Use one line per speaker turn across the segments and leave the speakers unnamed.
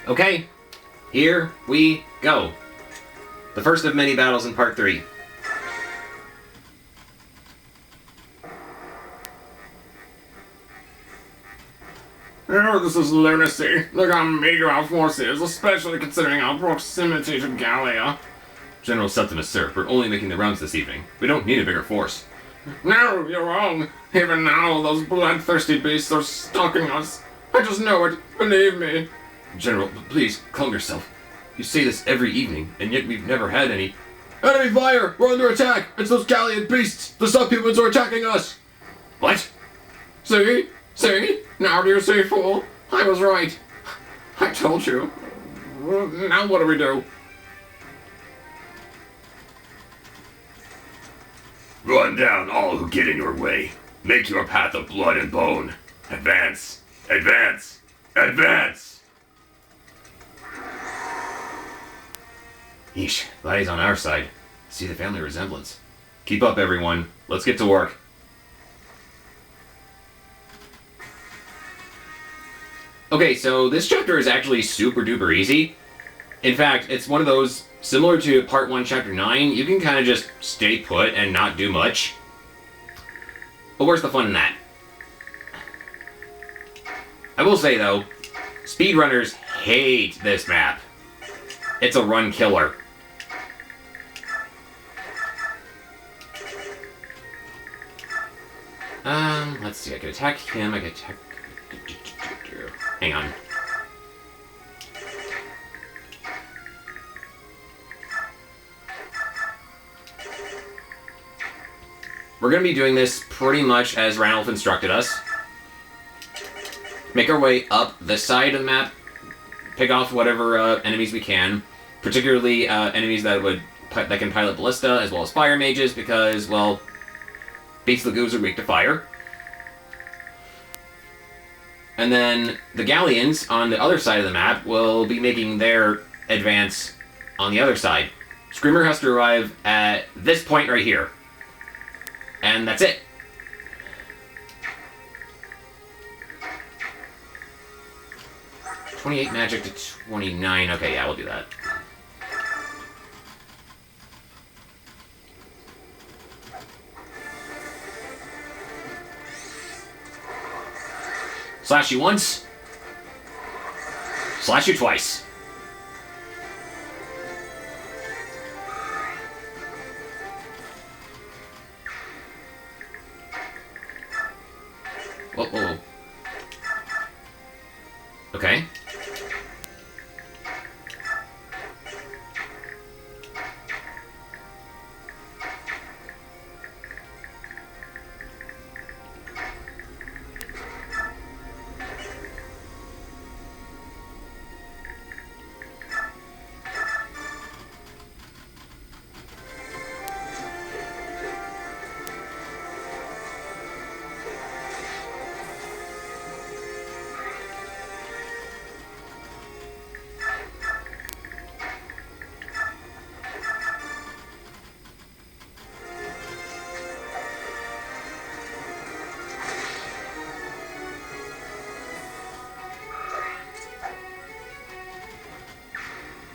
Okay, here we go. The first of many battles in Part 3.
Oh, this is lunacy. Look how meager our force is, especially considering our proximity to Gallia.
General Septimus, sir, we're only making the rounds this evening. We don't need a bigger force.
No, you're wrong. Even now, those bloodthirsty beasts are stalking us. I just know it. Believe me.
General, please, calm yourself. You say this every evening, and yet we've never had any... Enemy fire! We're under attack! It's those Gallian beasts! The subhumans are attacking us! What?
See? See? Now do you see, fool? I was right. I told you. Now what do we do?
Run down all who get in your way. Make your path of blood and bone. Advance! Advance! Advance!
Yeesh, glad he's on our side. See the family resemblance. Keep up, everyone. Let's get to work. Okay, so this chapter is actually super duper easy. In fact, it's one of those, similar to Part 1, Chapter 9, you can kind of just stay put and not do much. But where's the fun in that? I will say, though, speedrunners hate this map. It's a run killer. Let's see, I could attack him, I could attack... Hang on. We're going to be doing this pretty much as Ranulf instructed us. Make our way up this side of the map, pick off whatever enemies we can, particularly enemies that can pilot ballista, as well as fire mages, because, well, Beast Lagoons are weak to fire. And then the Gallians on the other side of the map will be making their advance on the other side. Skrimir has to arrive at this point right here. And that's it. $28 magic to 29. Okay, yeah, we'll do that. Slash you once. Slash you twice. Whoa, whoa, whoa. Okay.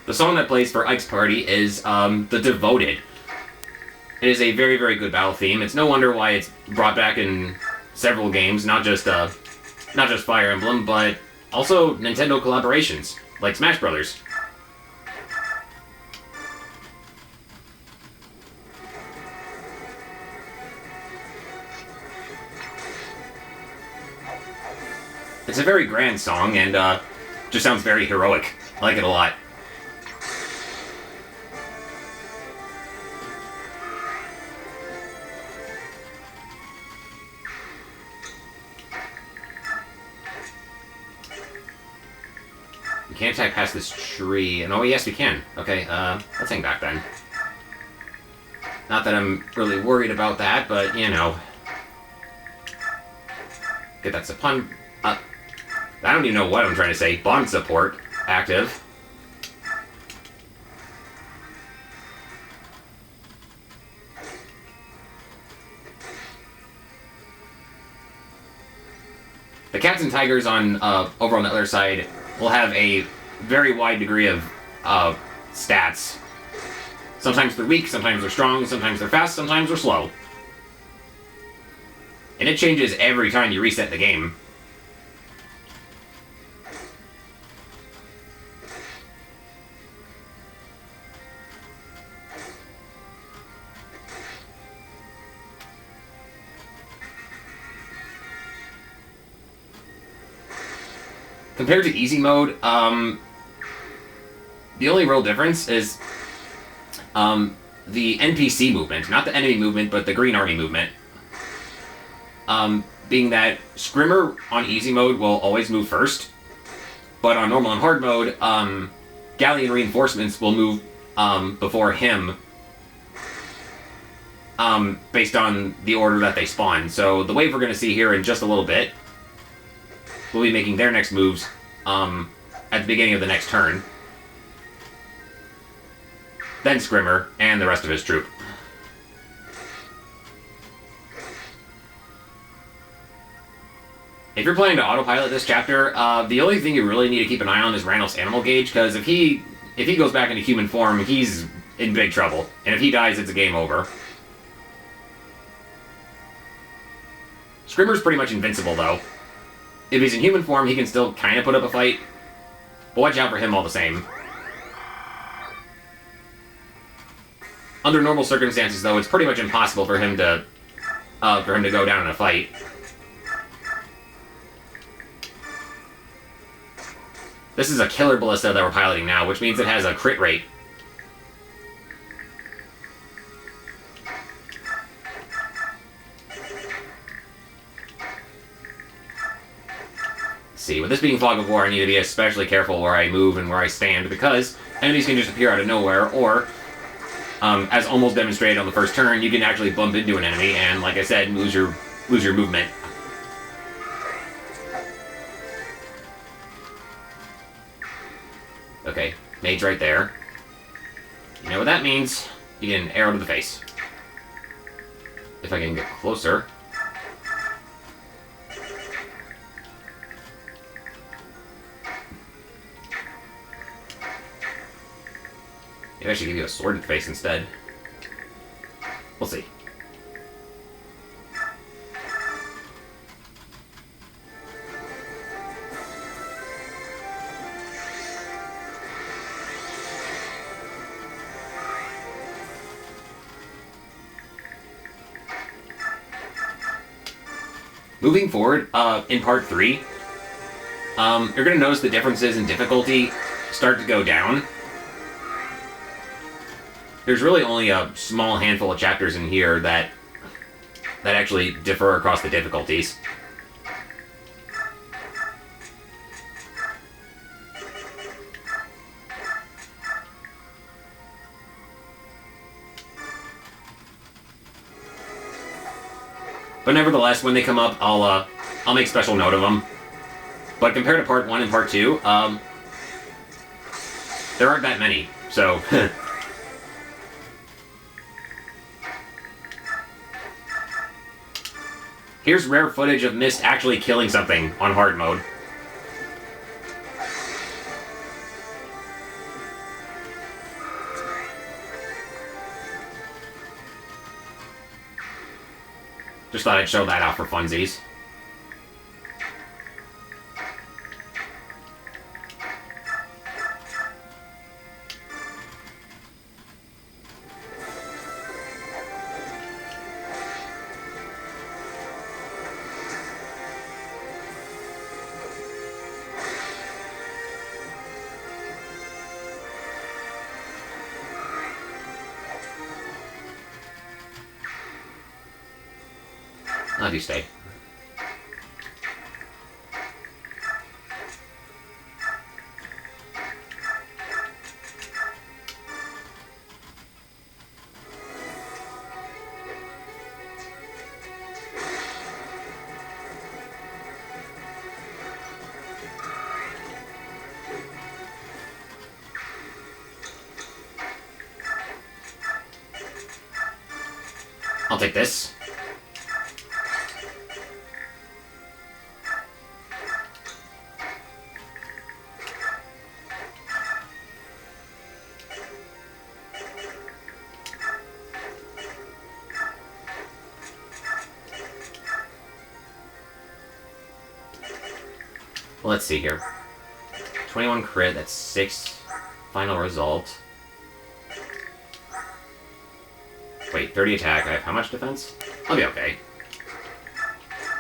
The song that plays for Ike's party is The Devoted. It is a very, very good battle theme. It's no wonder why it's brought back in several games, not just Fire Emblem, but also Nintendo collaborations, like Smash Brothers. It's a very grand song, and just sounds very heroic. I like it a lot. Can't attack past this tree. And oh, yes, we can. Okay, let's hang back then. Not that I'm really worried about that, but, you know. Get that suppun... I don't even know what I'm trying to say. Bond support active. The cats and tigers on over on the other side will have a very wide degree of stats. Sometimes they're weak, sometimes they're strong, sometimes they're fast, sometimes they're slow. And it changes every time you reset the game. Compared to easy mode, the only real difference is the NPC movement. Not the enemy movement, but the Green Army movement. Being that Skrimir on easy mode will always move first, but on normal and hard mode, Gallian reinforcements will move before him based on the order that they spawn. So the wave we're going to see here in just a little bit will be making their next moves at the beginning of the next turn. Then Skrimir and the rest of his troop. If you're planning to autopilot this chapter, the only thing you really need to keep an eye on is Ranulph's animal gauge, because if he goes back into human form, he's in big trouble. And if he dies, it's a game over. Skrimir's pretty much invincible, though. If he's in human form, he can still kind of put up a fight. But watch out for him all the same. Under normal circumstances, though, it's pretty much impossible for him to go down in a fight. This is a killer ballista that we're piloting now, which means it has a crit rate. See, with this being Fog of War, I need to be especially careful where I move and where I stand, because enemies can just appear out of nowhere, or, as almost demonstrated on the first turn, you can actually bump into an enemy and, like I said, lose your movement. Okay, mage right there. You know what that means? You get an arrow to the face. If I can get closer. Maybe I should give you a sword in the face instead. We'll see. Moving forward, in part 3, you're going to notice the differences in difficulty start to go down. There's really only a small handful of chapters in here that actually differ across the difficulties. But nevertheless, when they come up, I'll make special note of them. But compared to part 1 and part 2, there aren't that many, so... Here's rare footage of Mist actually killing something on hard mode. Just thought I'd show that out for funsies. How do you stay? I'll take this. Let's see here. 21 crit, that's 6 final result. Wait, 30 attack, I have how much defense? I'll be okay.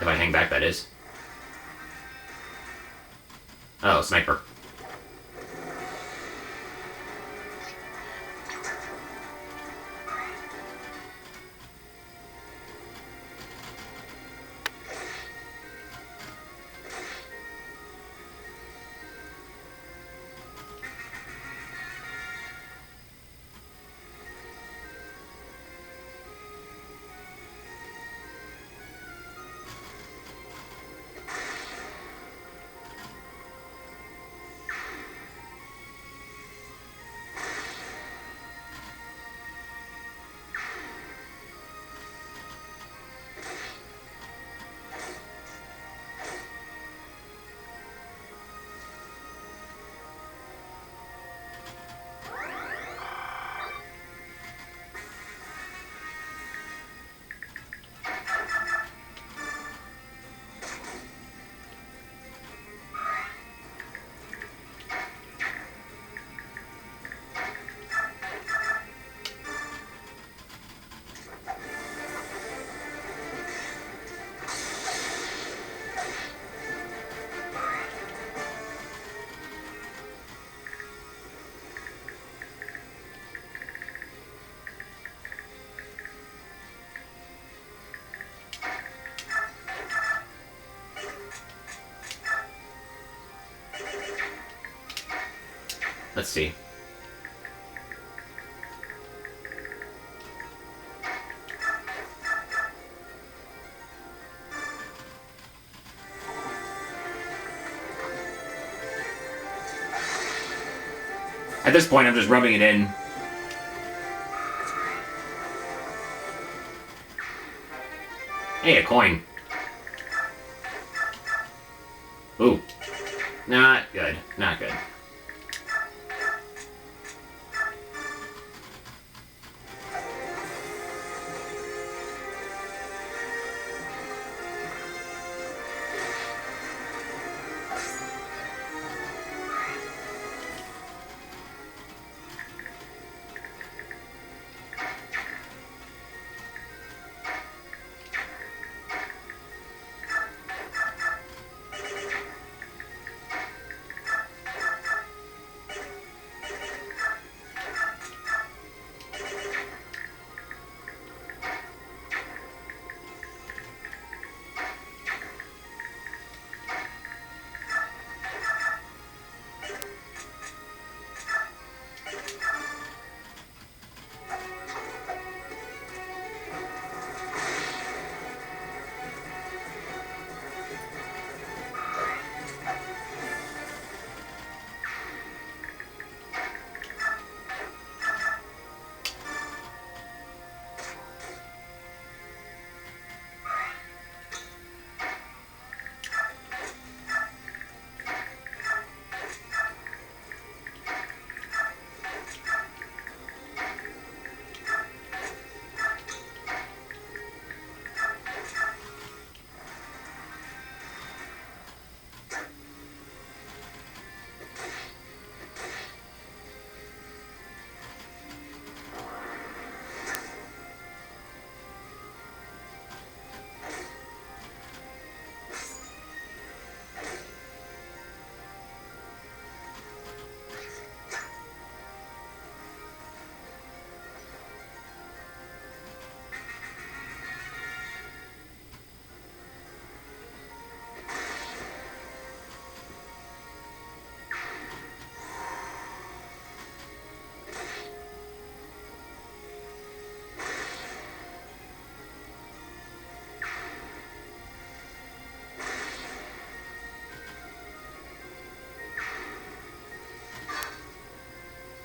If I hang back, that is. Oh, sniper. Let's see. At this point, I'm just rubbing it in. Hey, a coin. Ooh. Not good. Not good.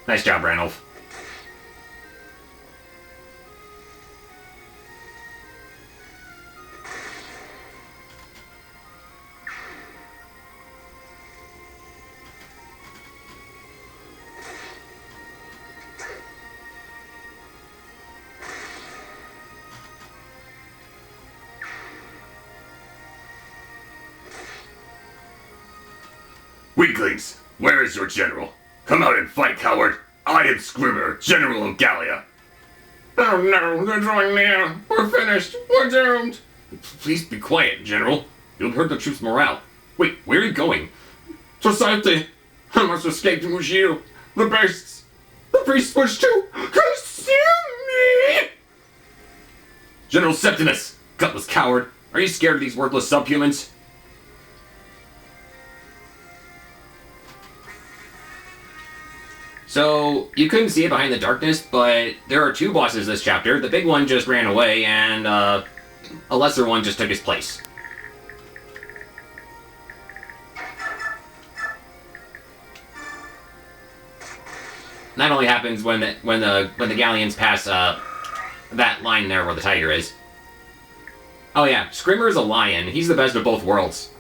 Nice job, Ranulf.
Weaklings, where is your general? Come out and fight, coward! I am Skrimir, General of Gallia.
Oh no, they're drawing near. We're finished. We're doomed.
Please be quiet, General. You'll hurt the troops' morale. Wait, where are you going?
To safety. I must escape to Mujil. The beasts. The priests wish to consume me.
General Septimus, gutless coward. Are you scared of these worthless subhumans? So, you couldn't see it behind the darkness, but there are two bosses this chapter. The big one just ran away, and a lesser one just took his place. And that only happens when the Gallians pass that line there where the tiger is. Oh yeah, Skrimir is a lion. He's the best of both worlds.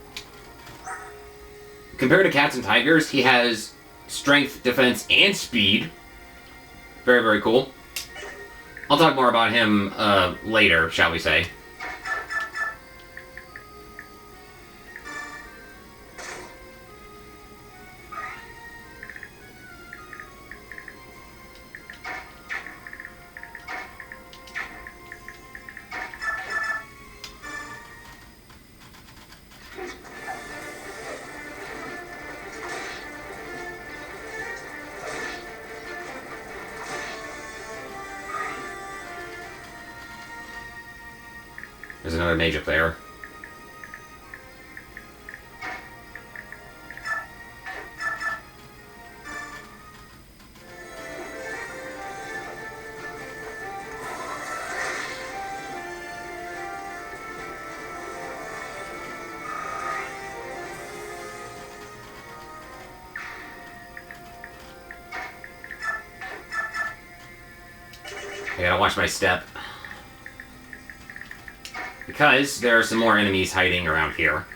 Compared to cats and tigers, he has strength, defense, and speed. Very, very cool. I'll talk more about him later, shall we say. There's another mage up there. I gotta watch my step. Because there are some more enemies hiding around here.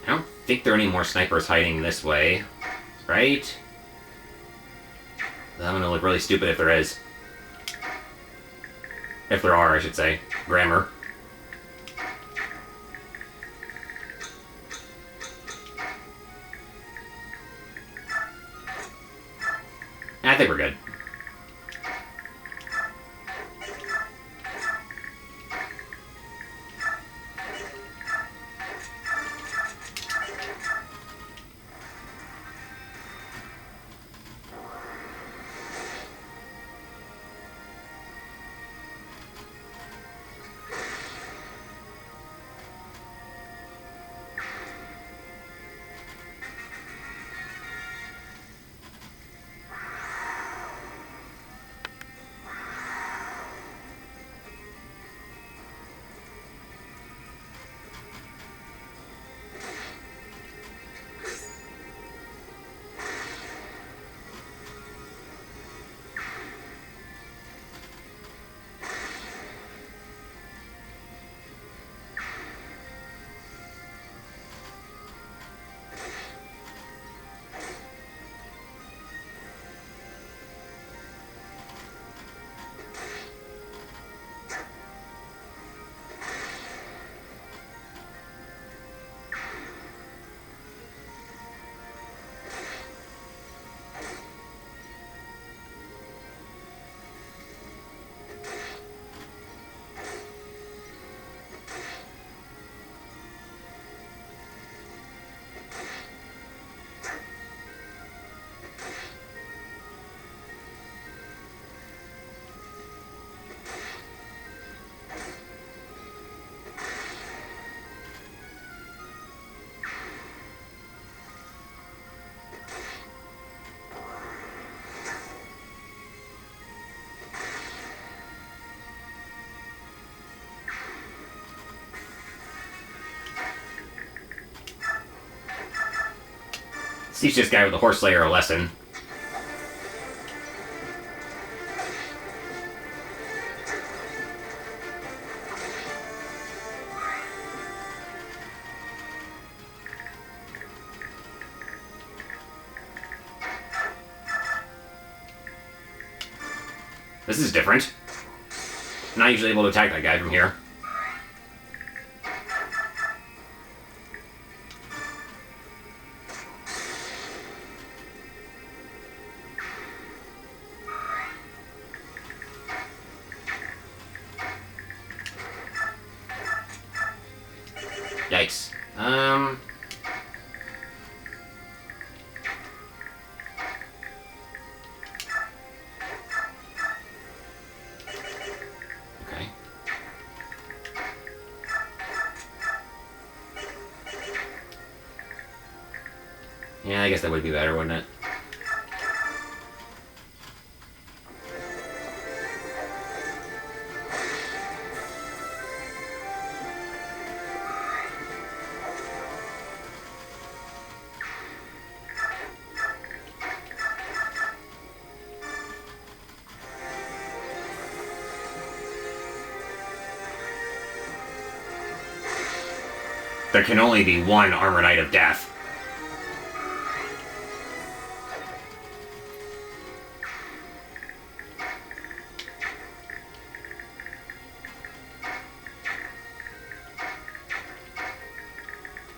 I don't think there are any more snipers hiding this way, right? I'm gonna look really stupid if there is. If there are, I should say. Grammar. I think we're good. Teach this guy with a horse slayer a lesson. This is different. I'm not usually able to attack that guy from here. Yikes. Okay. Yeah, I guess that would be better, wouldn't it? There can only be one Armor Knight of Death.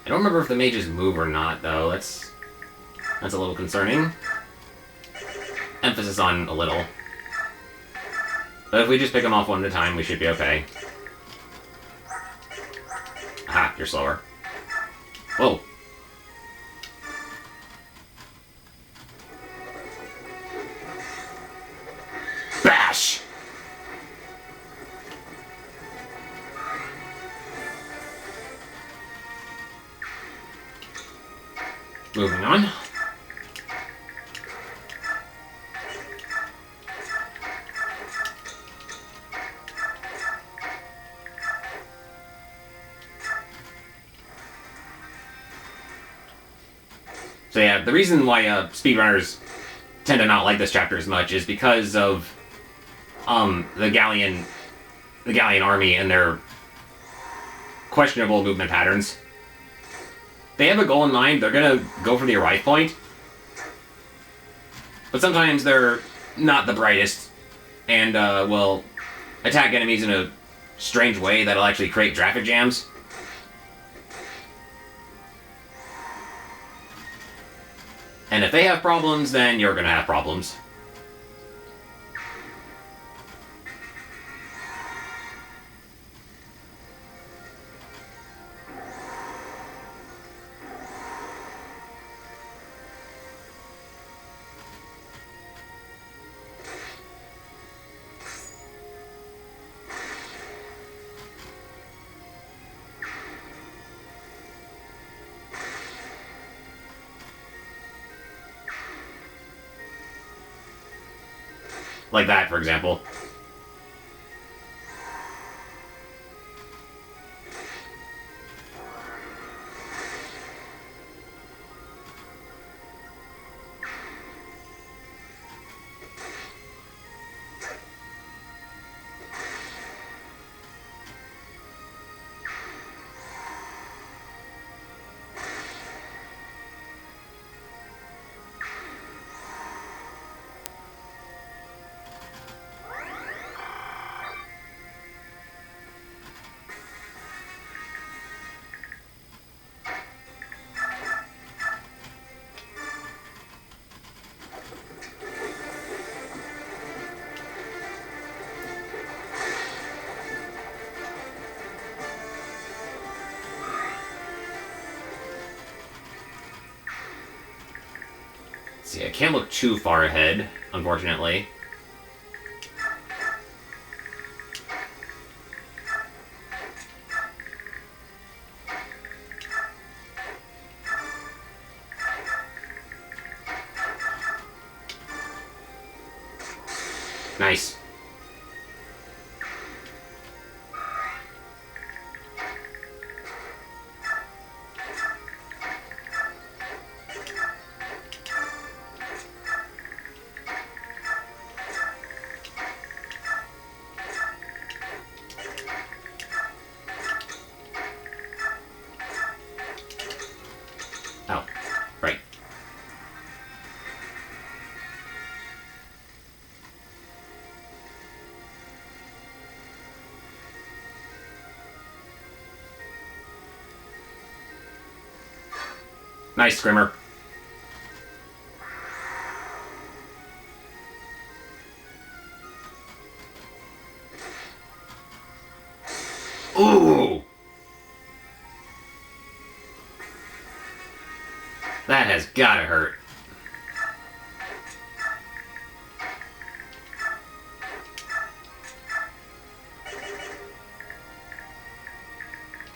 I don't remember if the mages move or not, though. That's a little concerning. Emphasis on a little. But if we just pick them off one at a time, we should be okay. Aha, you're slower. Whoa. Bash! Moving on. So yeah, the reason why speedrunners tend to not like this chapter as much is because of the Gallian army and their questionable movement patterns. They have a goal in mind, they're gonna go for the arrive point, but sometimes they're not the brightest and will attack enemies in a strange way that'll actually create traffic jams. And if they have problems, then you're gonna have problems. Like that, for example. See, I can't look too far ahead, unfortunately. Nice. Nice, Skrimir. Ooh! That has gotta hurt.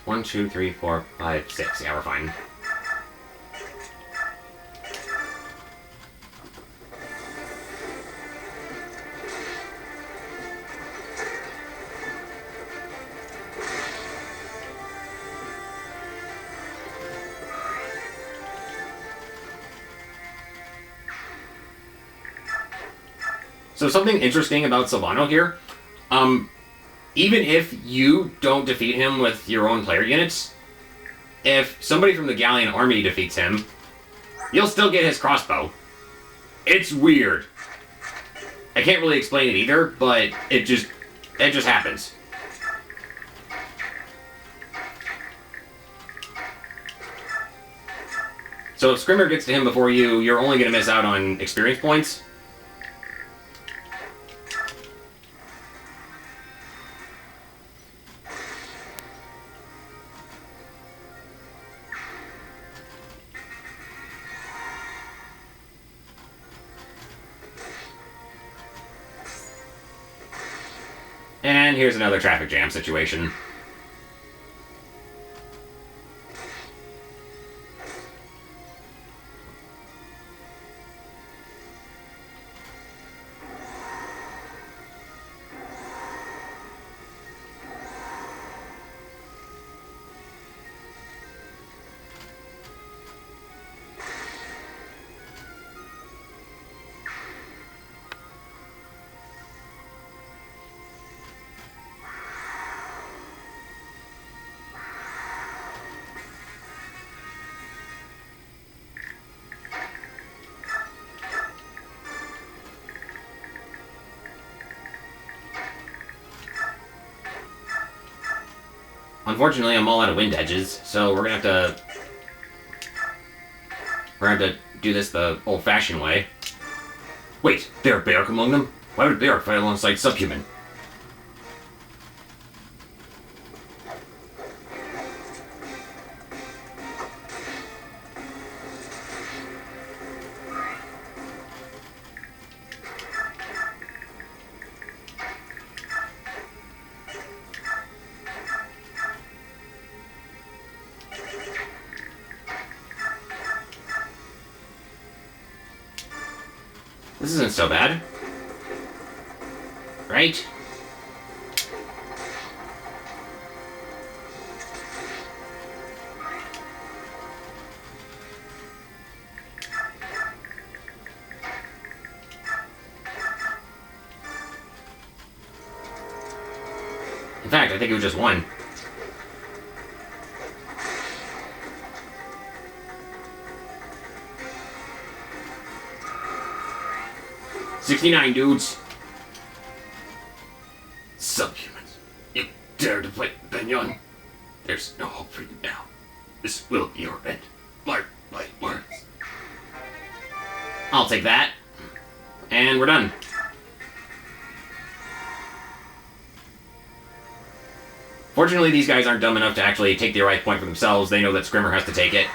One, two, three, four, five, six. Yeah, we're fine. So something interesting about Sylvano here, even if you don't defeat him with your own player units, if somebody from the Gallian army defeats him, you'll still get his crossbow. It's weird. I can't really explain it either, but it just happens. So if Skrimir gets to him before you, you're only going to miss out on experience points. And here's another traffic jam situation. Unfortunately, I'm all out of wind edges, so we're gonna have to do this the old-fashioned way. Wait, there are Beark among them? Why would Beark fight alongside Subhuman? This isn't so bad. Right? In fact, I think it was just one. $69, dudes.
Subhumans, you dare to fight Benyon? There's no hope for you now. This will be your end. Mark my words.
I'll take that. And we're done. Fortunately, these guys aren't dumb enough to actually take the right point for themselves. They know that Skrimir has to take it.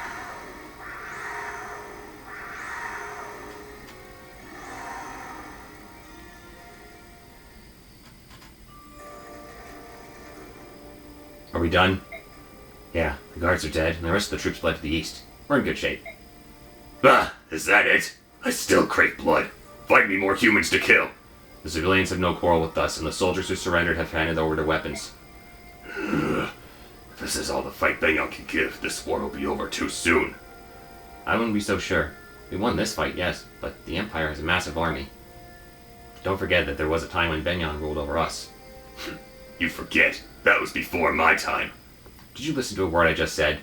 Are we done? Yeah, the guards are dead, and the rest of the troops fled to the east. We're in good shape.
Ah, is that it? I still crave blood. Find me more humans to kill.
The civilians have no quarrel with us, and the soldiers who surrendered have handed over their weapons.
If this is all the fight Benyon can give, this war will be over too soon.
I wouldn't be so sure. We won this fight, yes, but the Empire has a massive army. Don't forget that there was a time when Benyon ruled over us.
You forget. That was before my time.
Did you listen to a word I just said?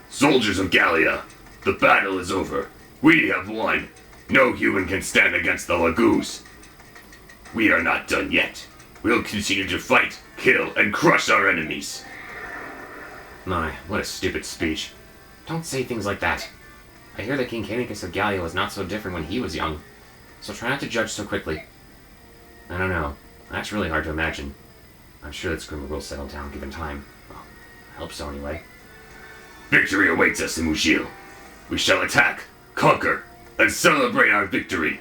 Soldiers of Gallia, the battle is over. We have won. No human can stand against the Lagoos. We are not done yet. We'll continue to fight, kill, and crush our enemies.
My, what a stupid speech. Don't say things like that. I hear that King Canicus of Gallia was not so different when he was young, so try not to judge so quickly. I don't know. That's really hard to imagine. I'm sure that Skrimir will settle down given time. Well, I hope so anyway.
Victory awaits us in Mushil. We shall attack, conquer, and celebrate our victory.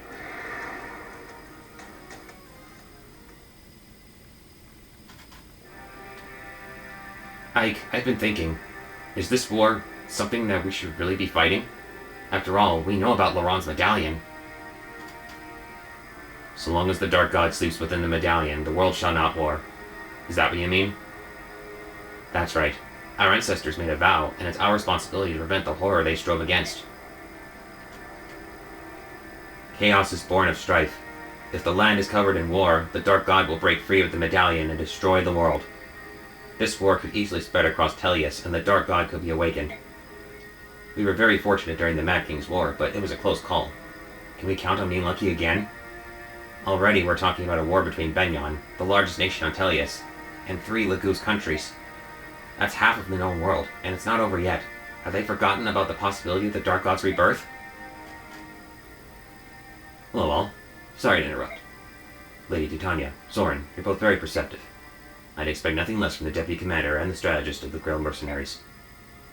Ike, I've been thinking, is this war something that we should really be fighting? After all, we know about Laurent's medallion. So long as the Dark God sleeps within the medallion, the world shall not war. Is that what you mean? That's right. Our ancestors made a vow, and it's our responsibility to prevent the horror they strove against. Chaos is born of strife. If the land is covered in war, the Dark God will break free of the medallion and destroy the world. This war could easily spread across Tellius, and the Dark God could be awakened. We were very fortunate during the Mad King's War, but it was a close call. Can we count on being lucky again? Already we're talking about a war between Benyon, the largest nation on Tellius, and 3 Laguz countries. That's half of the known world, and it's not over yet. Have they forgotten about the possibility of the Dark God's rebirth? Hello all. Sorry to interrupt. Lady Titania, Zoran, you're both very perceptive. I'd expect nothing less from the deputy commander and the strategist of the Grail mercenaries.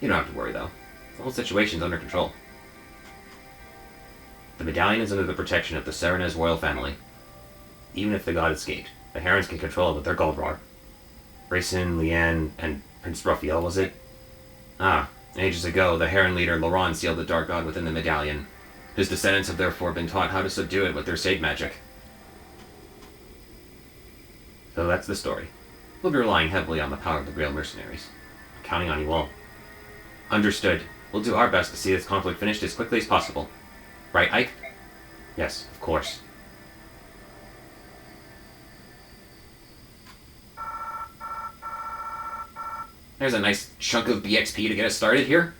You don't have to worry, though. The whole situation's under control. The medallion is under the protection of the Serenez royal family. Even if the god escaped, the Herons can control it with their Goldrar. Rayson, Leanne, and Prince Raphael, was it? Ah, ages ago, the Heron leader Laurent sealed the Dark God within the medallion. His descendants have therefore been taught how to subdue it with their Sade magic. So that's the story. We'll be relying heavily on the power of the Grail mercenaries. I'm counting on you all. Understood. We'll do our best to see this conflict finished as quickly as possible. Right, Ike? Yes, of course. There's a nice chunk of BXP to get us started here.